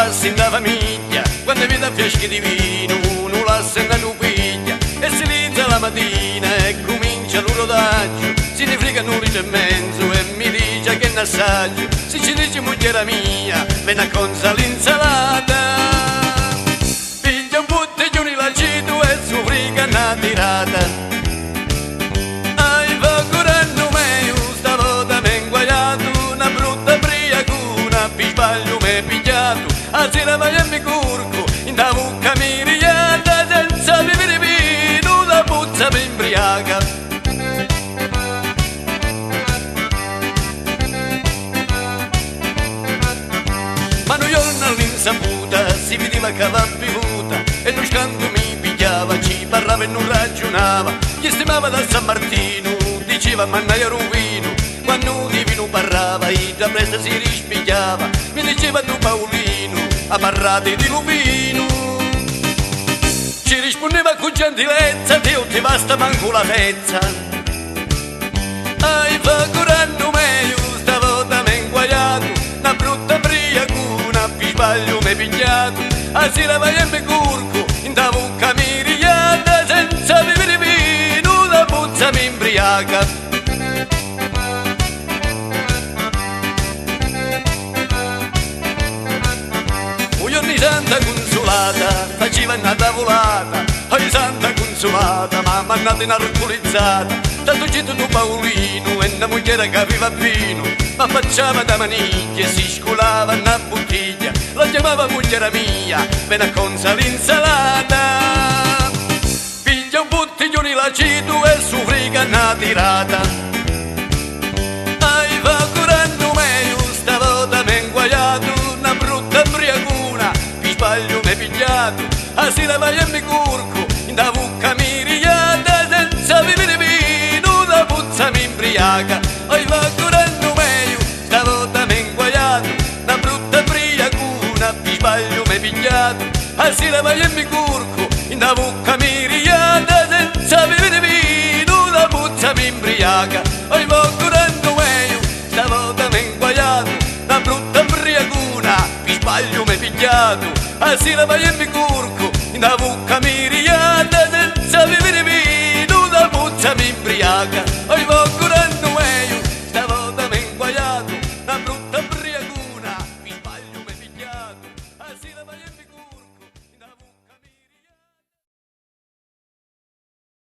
passa in la famiglia, quando vede fiaschi di vino, non la sente non piglia, e si inizia la mattina e comincia l'urodaggio, si ne frega nulla e mezzo e mi dice che ne assaggio, se ci dice moglie mia, viene a consa l'insalata, piglia un bottiglione lacito e su friga una tirata. A sera vai a mi curco, in da bucca mi riata, senza vivere vino, la puzza mi imbriaca. Ma un giorno all'insaputa si vedeva che aveva bevuta, e lo scambio mi pigliava, ci parlava e non ragionava, gli stimava da San Martino, diceva mannaia rovino, quando di vino parlava, e già presto si rispigliava, mi diceva tu Paolino, a parlare di Luvino, ci rispondeva con gentilezza, Dio ti basta manco la pezza. Ai fa curando meglio, stavolta m'è inguagliato, una brutta briacuna, a sbaglio m'è pigliato, a sera vai e mi curco, in da bocca mi rigliata, senza bere vino, la puzza mi imbriaca. Santa Consolata faceva una tavolata, ai Santa Consolata mamma andata in alcolizzata, tanto gitto tu Paolino e una moglie che aveva vino, ma facciava da maniglia e si scolava una bottiglia, la chiamava moglie mia, viene a consa l'insalata, piglia un bottiglione lacito e su friga una tirata, ai va curando meglio, stavolta m'è inguagliato, una brutta briacuna, sbaglio m'è pigliato, a sera vai e mi curco, in da bucca mi rigliata, senza bere vino, la puzza mi imbriaca, oi va curando meglio, stavolta m'è inguagliato, una brutta briacuna, sbaglio m'è pigliato, a sera vai e mi curco, in da bucca mi rigliata, senza bere vino, la puzza mi imbriaca, oi va curando meglio, stavolta m'è inguagliato, una brutta briacuna, sbaglio m'è pigliato, a sera vai e mi curco, in da bucca mi rigliata,